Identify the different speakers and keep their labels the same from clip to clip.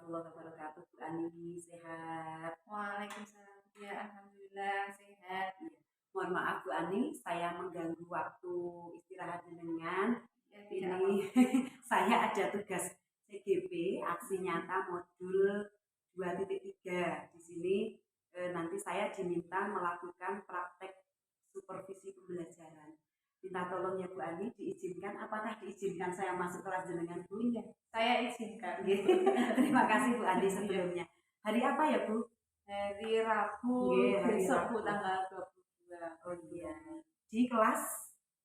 Speaker 1: warahmatullahi wabarakatuh. Bu Ani, sehat?
Speaker 2: Waalaikumsalam. Ya, alhamdulillah sehat.
Speaker 1: Ya. Mohon maaf Bu Ani, saya mengganggu waktu istirahat jenengan.
Speaker 2: Ya, tidak
Speaker 1: Ini
Speaker 2: apa-apa.
Speaker 1: saya ada tugas CGP, aksi nyata modul 2.3. Di sini nanti saya diminta melakukan praktek supervisi pembelajaran. Minta tolong ya Bu Ani, diizinkan. Apakah diizinkan saya masuk kelas jenengan Bu?
Speaker 2: Iya, saya izinkan.
Speaker 1: Terima kasih Bu Ani sebelumnya. Hari apa ya Bu?
Speaker 2: Hari Rabu,
Speaker 1: Hari
Speaker 2: besok
Speaker 1: Rabu.
Speaker 2: Bu, tanggal 22.
Speaker 1: Oh iya. Di kelas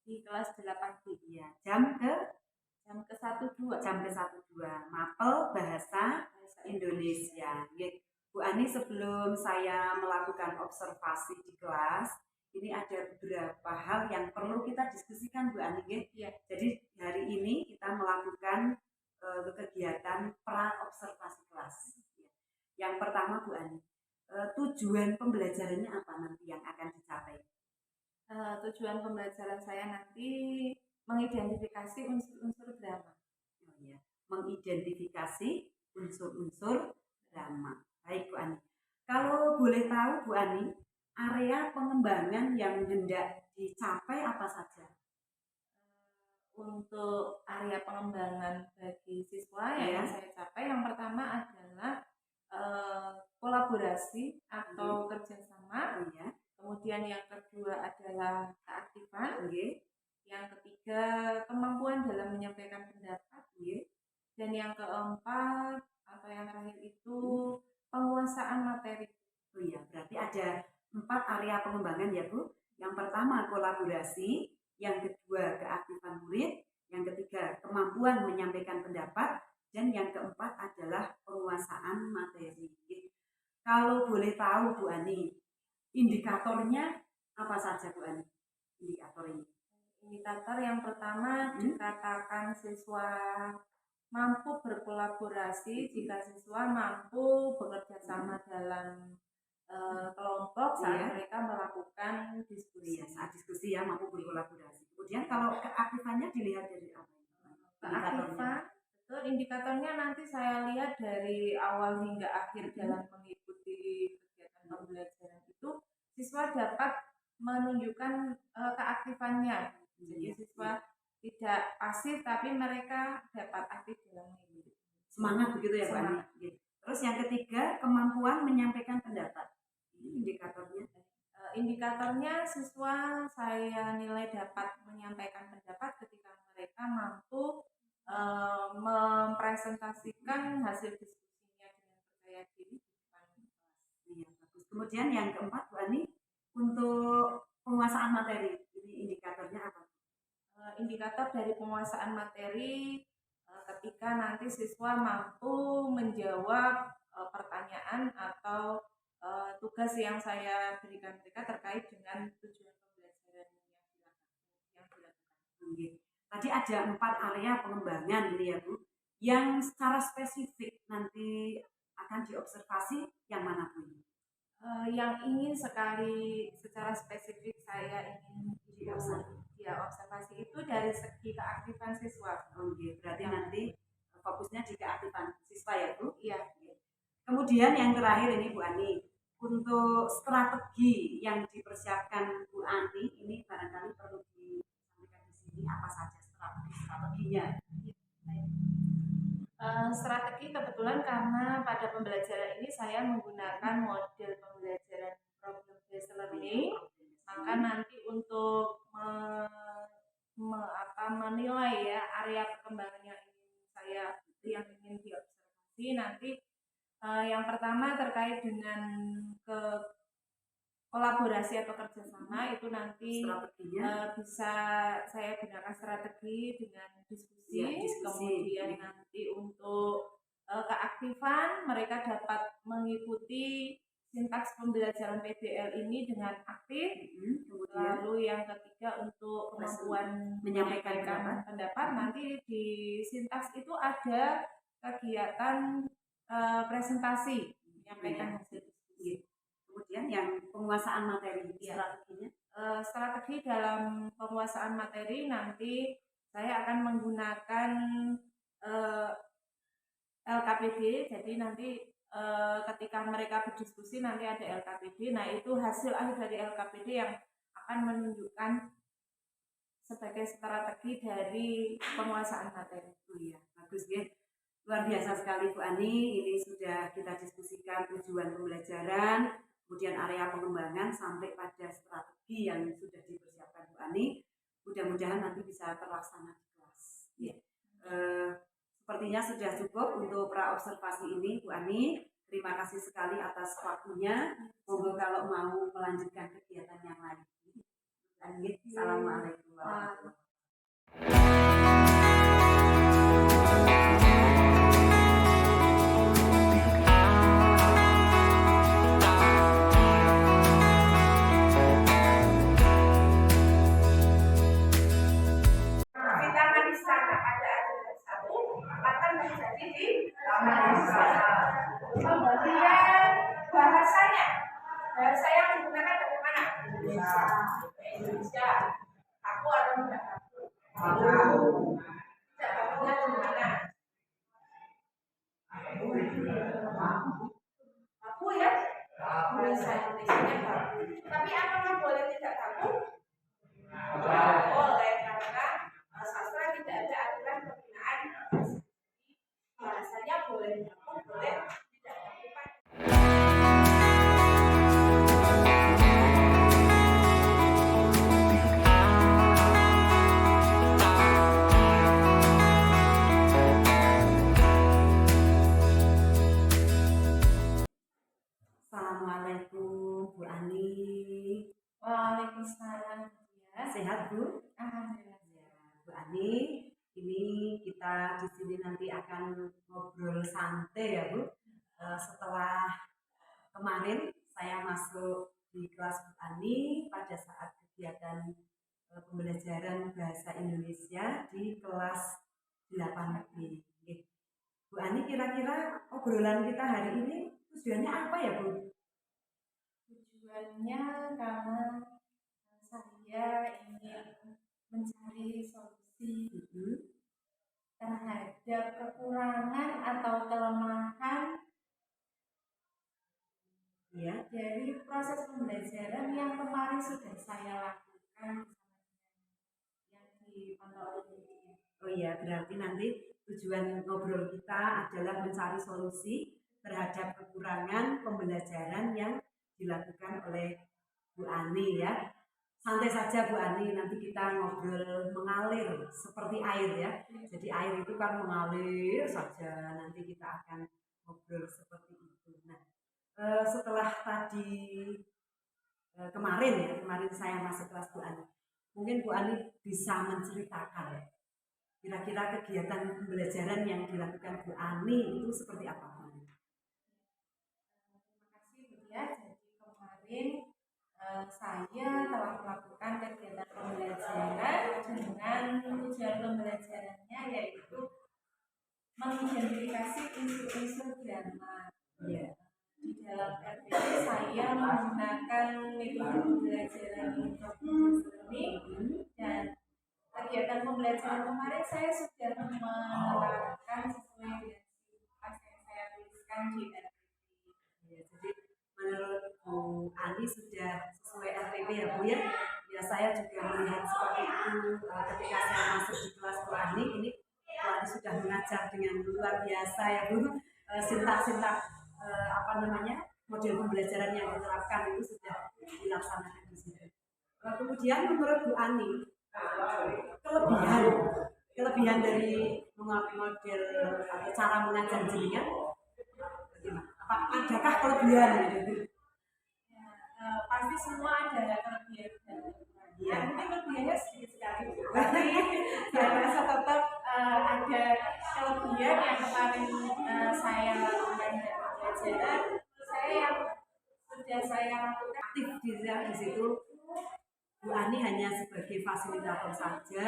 Speaker 2: Di kelas 8B.
Speaker 1: iya, jam
Speaker 2: Jam ke 1 2.
Speaker 1: jam ke 1 2 mapel bahasa Indonesia. Nggih. Bu Ani, sebelum saya melakukan observasi di kelas, ini ada beberapa hal yang perlu kita diskusikan Bu Ani nggih.
Speaker 2: Iya.
Speaker 1: Jadi hari ini kita melakukan kegiatan pra observasi kelas. Yang pertama Bu Ani, tujuan pembelajarannya apa nanti yang akan dicapai?
Speaker 2: Tujuan pembelajaran saya nanti mengidentifikasi unsur-unsur drama.
Speaker 1: Oh ya, mengidentifikasi unsur-unsur drama. Baik Bu Ani. Kalau boleh tahu Bu Ani, area pengembangan yang hendak dicapai apa saja?
Speaker 2: Untuk area pengembangan bagi siswa yang saya capai, yang pertama adalah kolaborasi atau kerjasama. Kemudian yang kedua adalah keaktifan. Yang ketiga, kemampuan dalam menyampaikan pendapat. Dan yang keempat atau yang terakhir itu penguasaan materi.
Speaker 1: Oh iya, berarti ada 4 area pengembangan ya Bu. Yang pertama kolaborasi, yang kedua keaktifan murid, yang ketiga kemampuan menyampaikan pendapat, dan yang keempat adalah penguasaan materi. Kalau boleh tahu Bu Ani, indikatornya apa saja Bu Ani? Indikator ini.
Speaker 2: Indikator yang pertama dikatakan siswa mampu berkolaborasi jika siswa mampu bekerja sama dalam kelompok saat mereka melakukan diskusi.
Speaker 1: Saat diskusi ya mampu berkolaborasi. Kemudian kalau keaktifannya dilihat dari apa?
Speaker 2: Keaktifan, betul, indikatornya nanti saya lihat dari awal hingga akhir dalam mengikuti kegiatan pembelajaran itu siswa dapat menunjukkan keaktifannya. Jadi siswa tidak pasif tapi mereka dapat aktif dalam mengikuti.
Speaker 1: Semangat begitu ya Pak Ani. Terus yang ketiga kemampuan menyampaikan pendapat. Ini indikatornya.
Speaker 2: Indikatornya siswa saya nilai dapat menyampaikan pendapat ketika mereka mampu mempresentasikan hasil diskusinya dengan percaya diri di depan kelas.
Speaker 1: Iya, bagus. Kemudian yang keempat Bu Ani, untuk penguasaan materi, ini indikatornya apa?
Speaker 2: Indikator dari penguasaan materi ketika nanti siswa mampu menjawab pertanyaan atau tugas yang saya berikan mereka terkait dengan tujuan pembelajaran yang dilakukan.
Speaker 1: Tadi ada 4 area pengembangan ini ya Bu, yang secara spesifik nanti akan diobservasi yang mana Bu?
Speaker 2: Yang ingin sekali secara spesifik saya ingin observasi itu dari segi keaktifan siswa.
Speaker 1: Berarti nanti fokusnya di keaktifan siswa ya Bu?
Speaker 2: Iya.
Speaker 1: Kemudian yang terakhir ini Bu Ani, untuk strategi yang dipersiapkan Bu Ani ini barangkali perlu disampaikan di sini apa saja strateginya.
Speaker 2: Strategi kebetulan karena pada pembelajaran ini saya menggunakan model pembelajaran problem based learning, maka nanti untuk menilai ya area perkembangan yang ingin diobservasi nanti yang pertama terkait dengan kolaborasi atau kerjasama itu nanti bisa saya gunakan strategi dengan diskusi. Kemudian nanti untuk keaktifan mereka dapat mengikuti sintaks pembelajaran PBL ini dengan aktif. Lalu yang ketiga untuk kemampuan menyampaikan pendapat nanti di sintaks itu ada kegiatan presentasi menyampaikan hasil diskusi.
Speaker 1: Kemudian yang penguasaan materi strateginya?
Speaker 2: Strategi dalam penguasaan materi nanti saya akan menggunakan LKPD. Jadi nanti ketika mereka berdiskusi nanti ada LKPD. Nah, itu hasil akhir dari LKPD yang akan menunjukkan sebagai strategi dari penguasaan materi.
Speaker 1: Oh iya, bagus ya. Luar biasa sekali Bu Ani, ini sudah kita diskusikan tujuan pembelajaran, kemudian area pengembangan sampai pada strategi yang sudah dipersiapkan Bu Ani. Mudah-mudahan nanti bisa terlaksana di kelas. Ya. Sepertinya sudah cukup untuk pra-observasi ini Bu Ani. Terima kasih sekali atas waktunya. Monggo kalau mau melanjutkan kegiatan yang lain. Assalamualaikum warahmatullahi wabarakatuh.
Speaker 2: Kemudian bahasanya, bahasa yang digunakan bagaimana? Indonesia. Aku atau tidak aku? Aku. Tidak bakunya gimana? Aku ya? Bahasa Indonesia baku. Tapi apakah boleh tidak baku? Boleh, karena sastra tidak ada aturan penggunaan bahasanya boleh baku, boleh tidak baku.
Speaker 1: Assalamualaikum Bu Ani.
Speaker 2: Waalaikumsalam. Ya.
Speaker 1: Sehat Bu?
Speaker 2: Alhamdulillah.
Speaker 1: Ya, Bu Ani, ini kita di sini nanti akan ngobrol santai ya Bu. Setelah kemarin saya masuk di kelas Bu Ani pada saat kegiatan pembelajaran bahasa Indonesia di kelas 8B. Bu Ani, kira-kira obrolan kita hari ini tujuannya apa ya Bu?
Speaker 2: Tujuannya karena saya ingin mencari solusi terhadap kekurangan atau kelemahan
Speaker 1: Ya.
Speaker 2: dari proses pembelajaran yang kemarin sudah saya lakukan yang di pantauan ini.
Speaker 1: Oh iya, berarti nanti tujuan ngobrol kita adalah mencari solusi terhadap kekurangan pembelajaran yang dilakukan oleh Bu Ani ya. Santai saja Bu Ani, nanti kita ngobrol mengalir seperti air ya. Jadi air itu kan mengalir saja, nanti kita akan ngobrol seperti itu. Nah, setelah tadi kemarin saya masuk kelas Bu Ani. Mungkin Bu Ani bisa menceritakan kira-kira kegiatan pembelajaran yang dilakukan Bu Ani itu seperti apa?
Speaker 2: Terima kasih Bu ya. Jadi kemarin saya telah melakukan kegiatan pembelajaran dengan tujuan pembelajarannya yaitu mengidentifikasi isu-isu drama.
Speaker 1: Ya.
Speaker 2: Di dalam RPG saya menggunakan metode pembelajaran ini dan kegiatan pembelajaran kemarin saya sudah menerapkan sesuai dengan sipas yang saya tuliskan di RPG.
Speaker 1: Ya, jadi menurut Bu Ani sudah sesuai RPP ya Bu ya. Ya saya juga melihat seperti itu ketika saya masuk di kelas Bu Ani ini Bu Ani sudah mengajar dengan luar biasa ya Bu. Sintak-sintak model pembelajaran yang diterapkan itu sudah dilaksanakan di sini. Kemudian menurut Bu Ani kelebihan dari model atau cara mengajar jenengan bagaimana? Adakah kelebihan gitu?
Speaker 2: Ya, pasti semua ada kelebihan dan kekurangan. Ya, mungkin kelebihannya sedikit sekali, tapi saya rasa tetap ada kelebihan yang kemarin saya lakukan dari pembelajaran. Saya yang sudah saya lakukan
Speaker 1: Aktif di situ. Bu Ani hanya sebagai fasilitator saja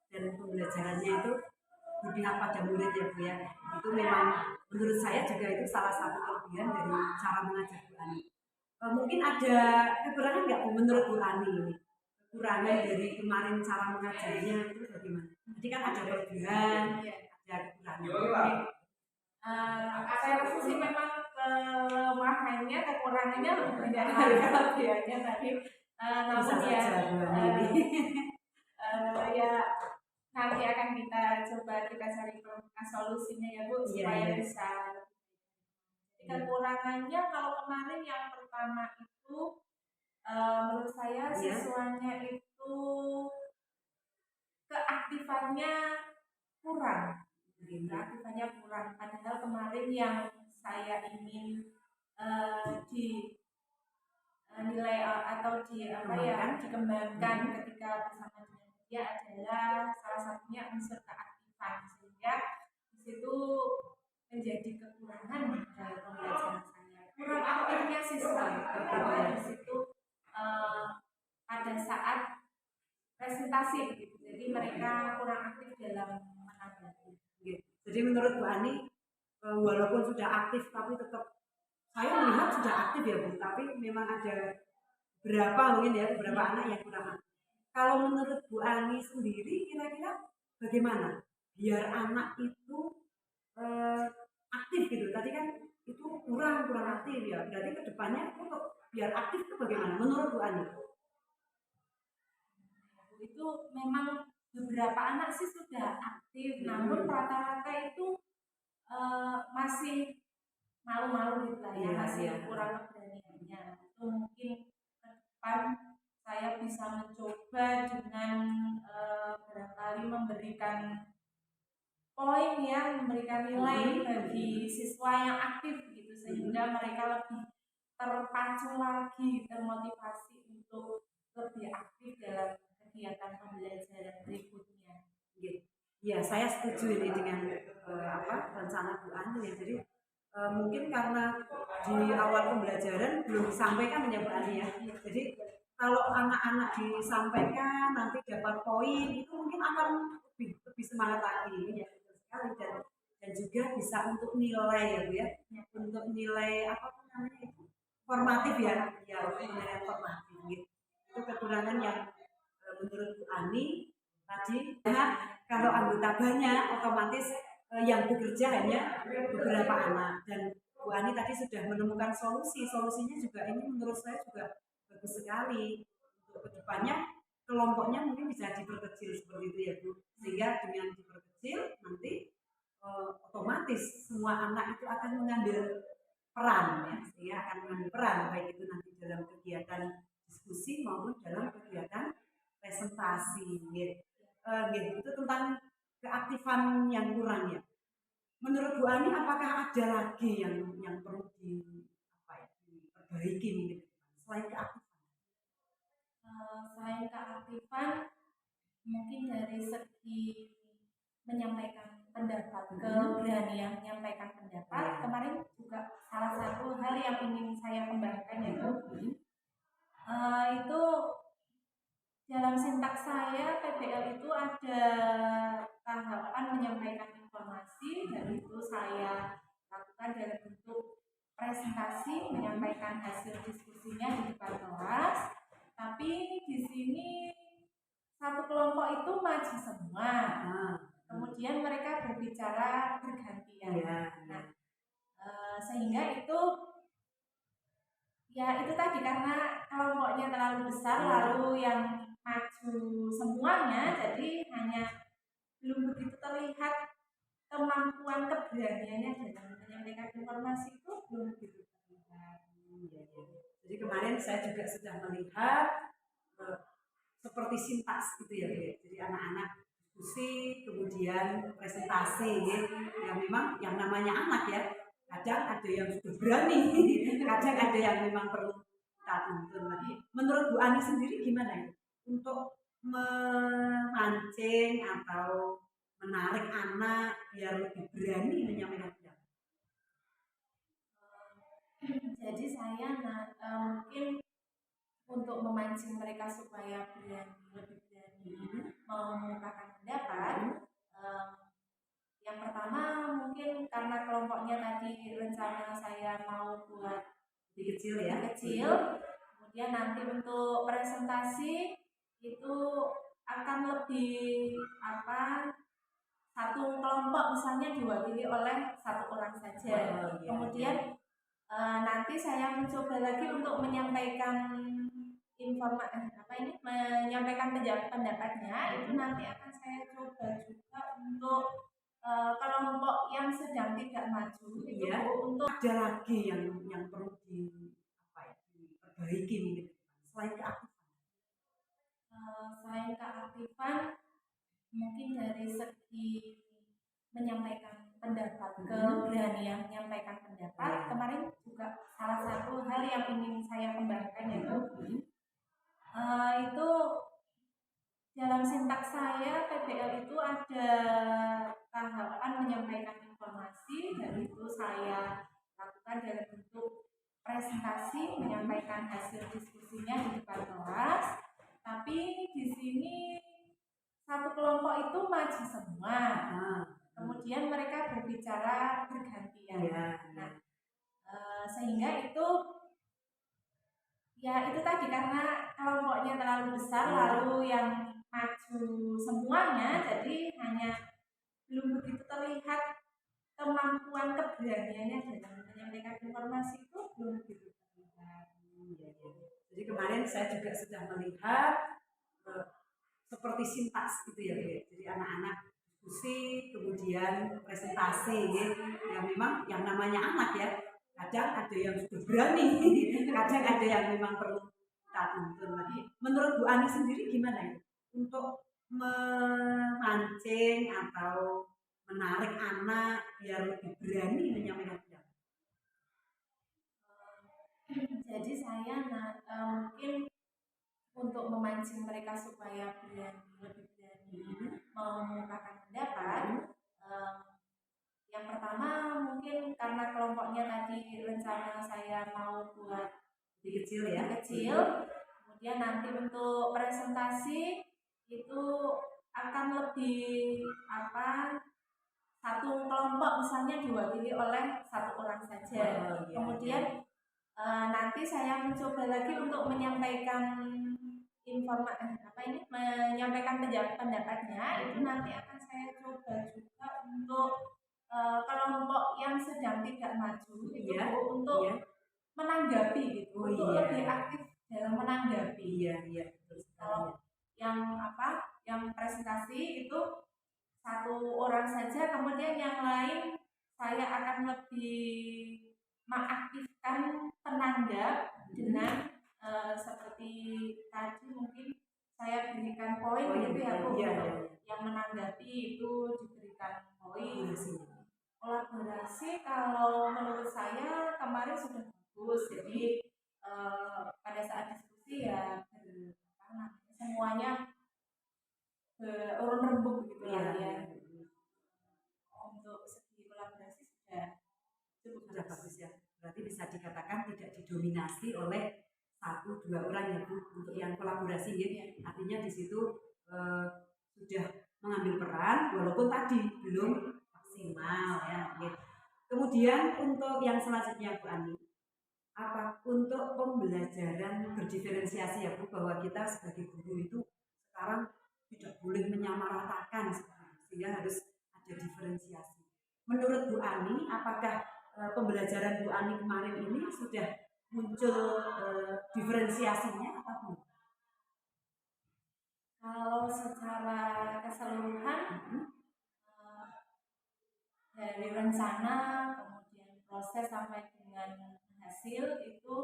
Speaker 1: dan pembelajarannya itu berpihak pada murid ya Bu ya. Itu memang menurut saya juga itu salah satu kelebihan dari cara mengajar Bu Ani. Mungkin ada kekurangan nggak menurut Bu Ani ini? Kekurangan dari kemarin cara mengajarnya itu bagaimana? Jadi kan ada kelebihan, ada kekurangan.
Speaker 2: Saya rasa sih memang kelemahannya, kekurangannya lebih banyak dari kelebihannya tadi. Namun
Speaker 1: Bisa
Speaker 2: ya,
Speaker 1: saja Bu Ani ini.
Speaker 2: ya nanti akan kita coba kita cari solusinya ya Bu,
Speaker 1: Iya,
Speaker 2: supaya
Speaker 1: iya.
Speaker 2: bisa. Jadi kekurangannya kalau kemarin yang pertama itu menurut saya
Speaker 1: Iya.
Speaker 2: siswanya itu keaktifannya kurang. Keaktifannya kurang. Padahal kemarin yang saya ingin nilai atau dikembangkan ketika bersama dengan dia adalah salah satunya unsur keaktifan, sehingga di situ menjadi kekurangan dalam pembelajaran saya. Kurang aktifnya siswa karena di situ pada saat presentasi begitu. Jadi mereka kurang aktif dalam menanggapi.
Speaker 1: Jadi menurut Bu Ani, walaupun sudah aktif tapi tetap saya melihat sudah aktif ya Bu, tapi memang ada beberapa anak yang kurang aktif. Kalau menurut Bu Ani sendiri kira-kira bagaimana biar anak itu aktif gitu? Tadi kan itu kurang aktif ya. Berarti kedepannya untuk biar aktif itu bagaimana menurut Bu Ani?
Speaker 2: Itu memang beberapa anak sih sudah aktif, namun rata-rata itu masih malu-malu gitu lah ya, masih kurang keberaniannya. Itu mungkin ke depan saya bisa mencoba dengan barangkali memberikan poin ya, memberikan nilai bagi siswa yang aktif gitu, sehingga mereka lebih terpacu lagi, termotivasi untuk lebih aktif dalam kegiatan pembelajaran berikutnya.
Speaker 1: Ya, saya setuju ini dengan rencana Bu Ani ya. Jadi mungkin karena di awal pembelajaran belum disampaikan ya Bu Ani ya. Jadi kalau anak-anak disampaikan nanti dapat poin itu mungkin akan lebih semangat lagi ya, betul sekali. Dan juga bisa untuk nilai ya Bu ya. Untuk nilai apa namanya itu formatif ya, nilai formatif gitu. Itu kekurangan yang menurut Bu Ani tadi, kalau anggota banyak otomatis yang bekerja hanya beberapa anak. Dan Bu Ani tadi sudah menemukan solusinya juga ini menurut saya juga bagus sekali. Untuk kedepannya kelompoknya mungkin bisa diperkecil seperti itu ya Bu, sehingga dengan diperkecil nanti otomatis semua anak itu akan mengambil peran ya, sehingga akan mengambil peran baik itu nanti dalam kegiatan diskusi maupun dalam kegiatan presentasi gitu. Itu tentang keaktifan yang kurang ya. Menurut Bu Ani apakah ada lagi yang perlu diperbaiki mungkin selain keaktifan?
Speaker 2: Selain keaktifan, mungkin dari segi menyampaikan pendapat, keberanian menyampaikan pendapat, kemarin juga salah satu hal yang ingin saya kembangkan yaitu itu dalam sintaks saya PBL itu ada tahapan menyampaikan informasi, dan itu saya lakukan dalam bentuk presentasi, menyampaikan hasil diskusinya di depan kelas. Tapi di sini satu kelompok itu maju semua, kemudian mereka berbicara bergantian. Sehingga itu ya itu tadi, karena kelompoknya terlalu besar lalu yang maju semuanya, jadi hanya belum begitu terlihat kemampuan keberaniannya dalam menyampaikan informasi itu belum begitu terlihat.
Speaker 1: Jadi kemarin saya juga sudah melihat seperti sintaks gitu ya, jadi anak-anak diskusi kemudian presentasi gitu. Ya memang yang namanya anak ya, kadang ada yang sudah berani, kadang ada yang memang perlu kita tuntun lagi. Menurut Bu Ani sendiri gimana ya untuk memancing atau menarik anak biar lebih berani menyampaikan pendapat?
Speaker 2: Jadi saya mungkin untuk memancing mereka supaya lebih berani mengungkapkan pendapat, yang pertama mungkin karena kelompoknya tadi rencana saya mau buat
Speaker 1: kecil,
Speaker 2: kemudian nanti untuk presentasi itu akan lebih satu kelompok misalnya diwakili oleh satu orang saja. Kemudian nanti saya mencoba lagi untuk menyampaikan menyampaikan pendapatnya itu nanti akan saya coba juga untuk kelompok yang sedang tidak maju itu untuk
Speaker 1: ada lagi yang perlu diperbaiki mungkin selain keaktifan.
Speaker 2: Selain keaktifan mungkin dari segi menyampaikan pendapat, keberanian menyampaikan pendapat. Kemarin juga salah satu hal yang ingin saya kembangkan itu dalam sintaks saya PBL itu ada tahapan menyampaikan informasi, dan itu saya lakukan dalam bentuk presentasi, menyampaikan hasil diskusinya di depan kelas. Tapi di sini satu kelompok itu maju semua, kemudian mereka berbicara bergantian. Sehingga itu tadi karena kelompoknya terlalu besar, lalu yang maju semuanya, jadi hanya belum begitu terlihat kemampuan keberaniannya dalam menyampaikan informasi itu belum begitu terlihat.
Speaker 1: Jadi kemarin saya juga sudah melihat seperti sintaks gitu ya, jadi anak-anak diskusi kemudian presentasi ya, memang yang namanya anak ya, kadang ada yang sudah berani, kadang ada yang memang perlu kita tuntun. Menurut Bu Ani sendiri gimana ya untuk memancing atau menarik anak biar lebih berani menyampaikan pendapat?
Speaker 2: Jadi saya mungkin untuk memancing mereka supaya lebih berani mengungkapkan pendapat. Yang pertama mungkin karena kelompoknya tadi rencana saya mau buat
Speaker 1: kecil,
Speaker 2: kemudian nanti untuk presentasi itu akan lebih satu kelompok misalnya diwakili oleh satu orang saja. Kemudian nanti saya mencoba lagi untuk menyampaikan menyampaikan pendapatnya itu nanti akan saya coba juga untuk kelompok yang sedang tidak maju itu untuk menanggapi gitu, untuk lebih aktif dalam menanggapi. Kalau yang presentasi itu satu orang saja, kemudian yang lain saya akan lebih mengaktifkan penanggap dengan seperti tadi mungkin saya berikan poin gitu ya Bu. Yang menanggapi itu diberikan poin. Kolaborasi kalau menurut saya kemarin sudah bagus, jadi pada saat diskusi ya semuanya berurun rembuk gitu ya. Untuk segi kolaborasi sudah
Speaker 1: bagus ya. Berarti bisa dikatakan tidak didominasi oleh satu dua orang ya Bu untuk yang kolaborasi ya. Artinya di situ sudah mengambil peran walaupun tadi belum maksimal ya. Kemudian untuk yang selanjutnya Bu Ani, untuk pembelajaran berdiferensiasi ya Bu, bahwa kita sebagai guru itu sekarang tidak boleh menyamaratakan sehingga harus ada diferensiasi. Menurut Bu Ani, apakah pembelajaran Bu Ani kemarin ini sudah muncul diferensiasinya atau belum?
Speaker 2: Kalau secara keseluruhan dari rencana kemudian proses sampai dengan hasil itu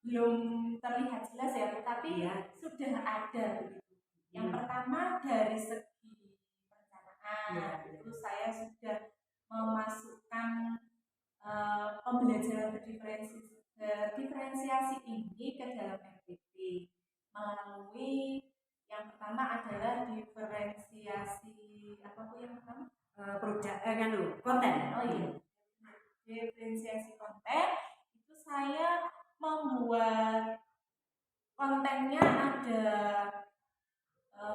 Speaker 2: belum terlihat jelas ya, tetapi sudah ada begitu. Yang pertama dari segi perencanaan itu saya sudah memasukkan pembelajaran berdiferensiasi ini ke dalam FPP melalui yang pertama adalah diferensiasi
Speaker 1: konten.
Speaker 2: Diferensiasi konten itu saya membuat kontennya ada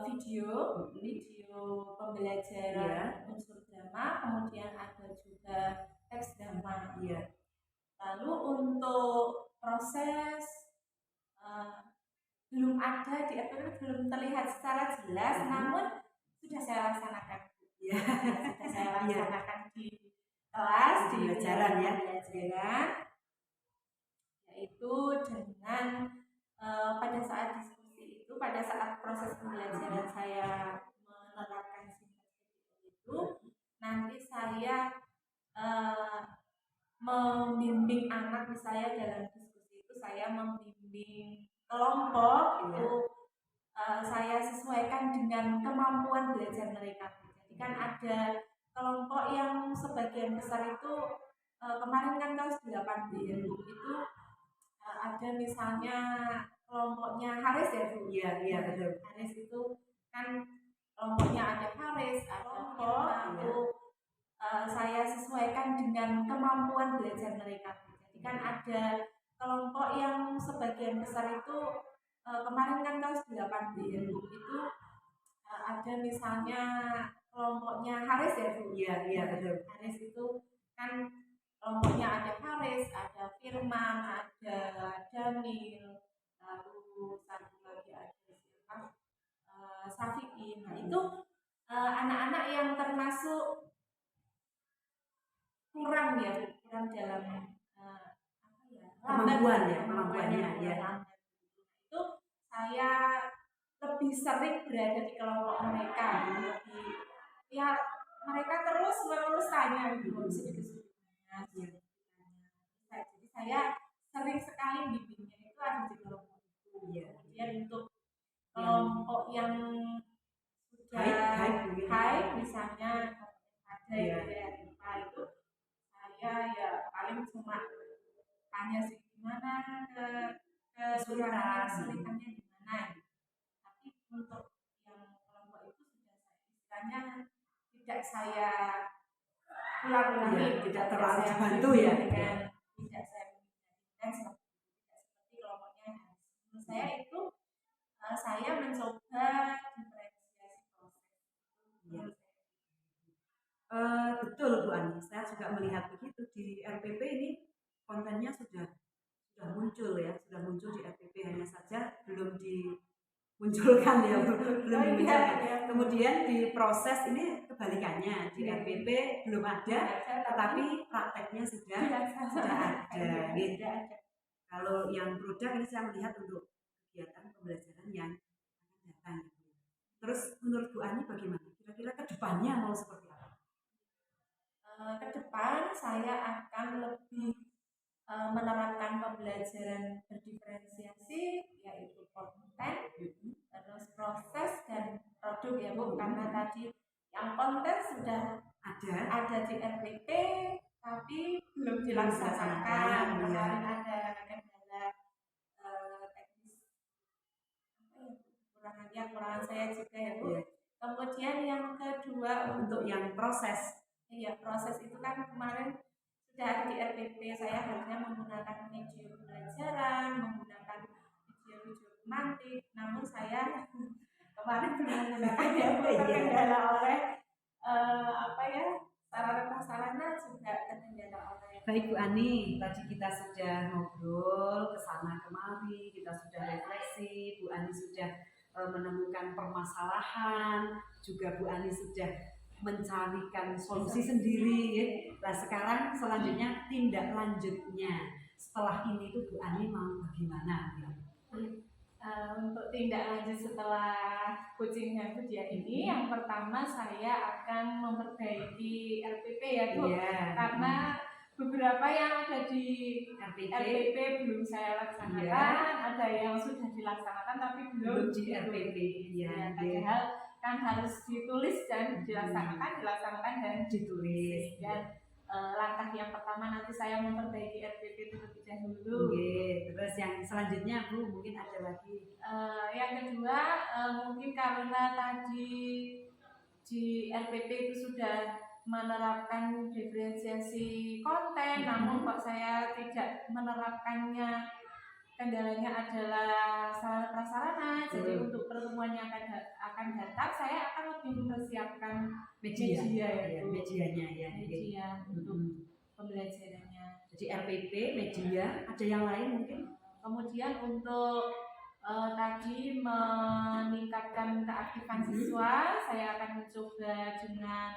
Speaker 2: video pembelajaran unsur drama, kemudian ada juga teks drama. Lalu untuk proses belum ada belum terlihat secara jelas, namun sudah saya laksanakan.
Speaker 1: Ya.
Speaker 2: Sudah saya laksanakan di kelas, di
Speaker 1: pembelajaran ya.
Speaker 2: Pembelajaran, yaitu dengan pada saat diskusi itu, pada saat proses pembelajaran saya menerapkan sintetik itu, nanti saya membimbing anak, misalnya dalam diskusi itu saya membimbing kelompok itu saya sesuaikan dengan kemampuan belajar mereka. Jadi kan ada kelompok yang sebagian besar itu kemarin kan kelas 8B itu ada misalnya kelompoknya Haris ya Bu.
Speaker 1: Iya betul.
Speaker 2: Haris itu kan kelompoknya ada Haris, ada kelompok itu saya sesuaikan dengan kemampuan belajar mereka. Jadi kan ada kelompok yang sebagian besar itu kemarin kan kelas 8B itu ada misalnya kelompoknya Haris ya Bu.
Speaker 1: Iya betul.
Speaker 2: Haris itu kan kelompoknya ada Haris, ada Firman, ada Jamil, lalu satu lagi ada siapa? Safiin. Nah, itu anak-anak yang termasuk kurang dalam
Speaker 1: kemampuannya ya.
Speaker 2: Itu saya lebih sering berada di kelompok mereka, ya mereka terus menerus tanya sedikit-sedikitnya. Jadi saya sering sekali bimbingnya itu ada di kelompok itu. Kemudian untuk kelompok yang sudah high misalnya ada itu saya ya paling cuma tanya sih gimana kesulitannya gimana. Tapi untuk yang kelompok itu sudah saya istilahnya tidak saya ulang-ulangi,
Speaker 1: tidak terlalu dibantu ya.
Speaker 2: Tidak saya bimbingkan seperti kelompoknya. Menurut saya itu saya mencoba diferensiasi proses.
Speaker 1: Betul Bu Ani, saya juga melihat begitu di RPP ini kontennya sudah muncul ya, sudah muncul di RPP, hanya saja belum dimunculkan ya, belum dimunculkan. Kemudian di proses ini kebalikannya, di RPP belum ada, tetapi prakteknya sudah ada. Kalau yang produk ini saya melihat untuk kegiatan pembelajaran yang akan datang. Terus menurut Bu Ani bagaimana? Kira-kira ke depannya mau seperti apa?
Speaker 2: Ke depan saya akan lebih menerapkan pembelajaran berdiferensiasi, yaitu konten, terus proses dan produk ya Bu. Karena tadi yang konten sudah ada di RPP tapi belum dilaksanakan. Kemarin ada kendala teknis, kurangan saya juga ya Bu. Kemudian yang kedua untuk yang proses. Iya, proses itu kan kemarin sudah ada di RPP, saya harusnya menggunakan video pembelajaran, menggunakan video-video pemantik, namun saya kemarin belum menggunakan yang terkendala oleh sarana juga terkendala oleh.
Speaker 1: Baik Bu Ani, tadi kita sudah ngobrol kesana kemari, kita sudah refleksi, Bu Ani sudah menemukan permasalahan, juga Bu Ani sudah mencarikan solusi sendiri ya. Nah sekarang selanjutnya tindak lanjutnya setelah ini tuh Bu Ani mau bagaimana ya?
Speaker 2: Untuk tindak lanjut setelah coaching dan ujian ini, yang pertama saya akan memperbaiki RPP ya Bu, karena beberapa yang ada di RPP belum saya laksanakan, ada yang sudah dilaksanakan tapi belum
Speaker 1: di RPP ya.
Speaker 2: Padahal kan harus ditulis dan dilaksanakan dan ditulis. Dan langkah yang pertama nanti saya memperbaiki RPP terlebih dahulu.
Speaker 1: Terus yang selanjutnya Bu mungkin ada lagi.
Speaker 2: Yang kedua mungkin karena tadi di RPP itu sudah menerapkan diferensiasi konten, namun kok saya tidak menerapkannya, kendalanya adalah sarana prasarana. Jadi untuk pertemuan yang akan datang saya akan lebih mempersiapkan media untuk pembelajarannya.
Speaker 1: Jadi RPP, media, ada yang lain mungkin.
Speaker 2: Kemudian untuk Tadi meningkatkan keaktifan siswa, saya akan mencoba dengan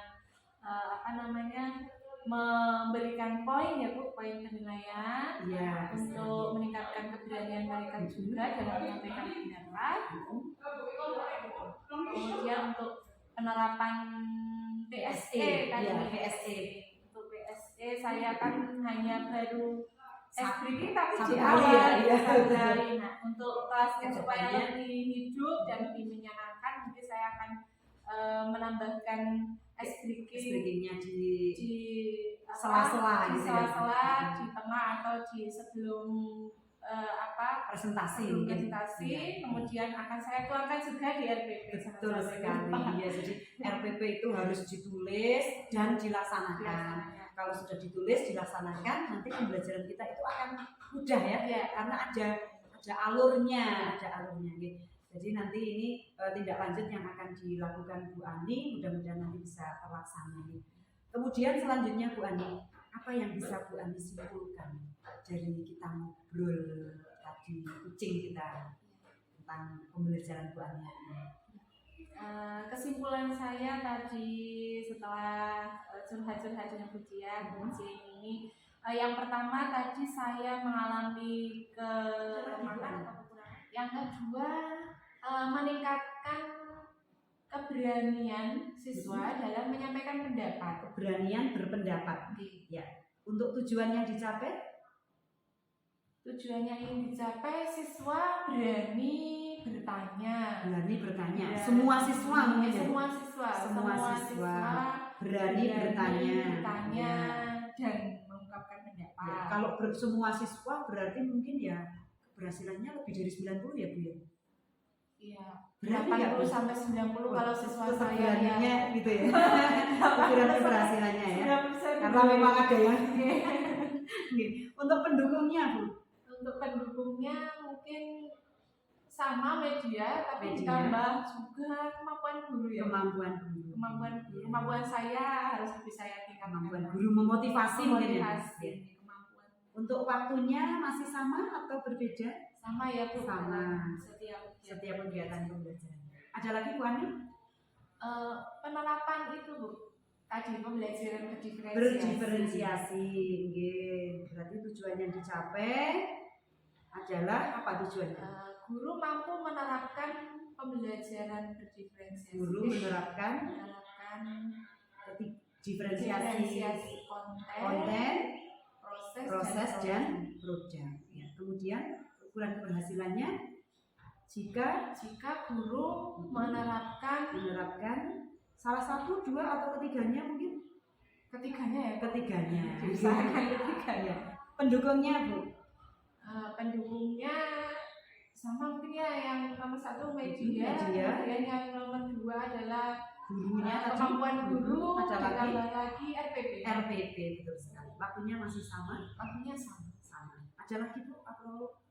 Speaker 2: memberikan poin ya Bu, poin penilaian
Speaker 1: Iya.
Speaker 2: untuk meningkatkan keberanian mereka juga dalam menyampaikan pendapat. Kemudian untuk penerapan PSE tadi,
Speaker 1: ya, PSE.
Speaker 2: Untuk PSE saya kan hanya baru breaking tapi
Speaker 1: satu
Speaker 2: di
Speaker 1: kali
Speaker 2: awal
Speaker 1: ya.
Speaker 2: Nah, untuk kelasnya supaya lebih hidup dan lebih menyenangkan, mungkin saya akan menambahkan
Speaker 1: breakingnya di
Speaker 2: sela-sela
Speaker 1: gitu ya.
Speaker 2: sela-sela di tengah atau di sebelum
Speaker 1: presentasi.
Speaker 2: Kemudian akan saya tuangkan juga di RPP.
Speaker 1: Betul sekali. Ya, jadi RPP itu harus ditulis dan dilaksanakan. Kalau sudah ditulis dilaksanakan, nanti pembelajaran kita itu akan mudah ya, karena ada alurnya gitu. Jadi nanti ini tindak lanjut yang akan dilakukan Bu Ani, mudah-mudahan nanti bisa terlaksana. Kemudian selanjutnya Bu Ani, apa yang bisa Bu Ani simpulkan dari kita ngobrol tadi kucing kita tentang pembelajaran Bu Ani?
Speaker 2: Kesimpulan saya tadi setelah curhat-curhat dengan pujian kucing ini, yang pertama tadi saya mengalami kelemahan, yang kedua meningkatkan keberanian siswa dalam menyampaikan pendapat.
Speaker 1: Keberanian berpendapat. Ya. Untuk tujuan yang dicapai?
Speaker 2: Tujuannya ingin dicapai siswa berani bertanya.
Speaker 1: Semua siswa mungkin.
Speaker 2: Semua siswa
Speaker 1: berani bertanya
Speaker 2: dan mengungkapkan pendapat.
Speaker 1: Ya, kalau semua siswa berarti mungkin ya keberhasilannya lebih dari 90 ya Bu ya.
Speaker 2: Iya. 80 sampai 90 kalau siswa saya
Speaker 1: ya gitu ya. Keberhasilannya ya. Karena memang ada yang untuk pendukungnya Bu.
Speaker 2: Untuk pendukungnya mungkin sama media, tapi ditambah juga kemampuan guru ya. Kemampuan saya harus lebih saya tingkatkan.
Speaker 1: Kemampuan guru memotivasi mungkin ya.
Speaker 2: Kemampuan.
Speaker 1: Untuk waktunya masih sama atau berbeda?
Speaker 2: Sama ya Bu.
Speaker 1: Sama.
Speaker 2: Setiap
Speaker 1: kegiatan pembelajaran. Ada lagi Bu Ani?
Speaker 2: Penerapan itu Bu. Tadi pembelajaran
Speaker 1: berdiferensiasi. Berarti tujuan yang dicapai adalah apa tujuannya?
Speaker 2: Guru mampu menerapkan pembelajaran berdiferensiasi.
Speaker 1: Guru menerapkan diferensiasi konten, proses dan produk. Ya. Kemudian ukuran keberhasilannya jika
Speaker 2: guru menerapkan
Speaker 1: salah satu, dua atau ketiganya mungkin? Ketiganya. Pendukungnya Bu?
Speaker 2: Pendukungnya sama mungkin ya, yang nomor satu media. Kemudian yang nomor dua adalah
Speaker 1: gurunya,
Speaker 2: kemampuan guru,
Speaker 1: ditambah
Speaker 2: lagi RPP.
Speaker 1: Betul sekali. Waktunya masih sama? Sama. Ada lagi Bu atau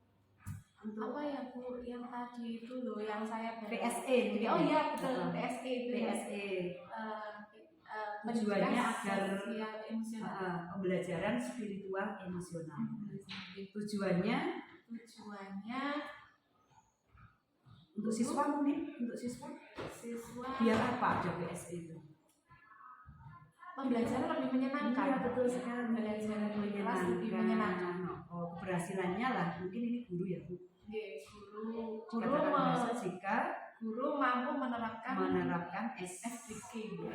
Speaker 1: untuk
Speaker 2: apa ya Bu, yang tadi itu loh yang saya
Speaker 1: PSE mungkin.
Speaker 2: Oh iya betul, PSE itu.
Speaker 1: Tujuannya agar pembelajaran spiritual emosional. Tujuannya untuk siswa mungkin, biar apa ada PSE itu?
Speaker 2: Pembelajaran lebih menyenangkan.
Speaker 1: Iya betul sekali.
Speaker 2: Pembelajaran lebih menyenangkan.
Speaker 1: Keberhasilannya lah mungkin ini guru ya Bu.
Speaker 2: Jika guru mampu menerapkan
Speaker 1: S-Speaking.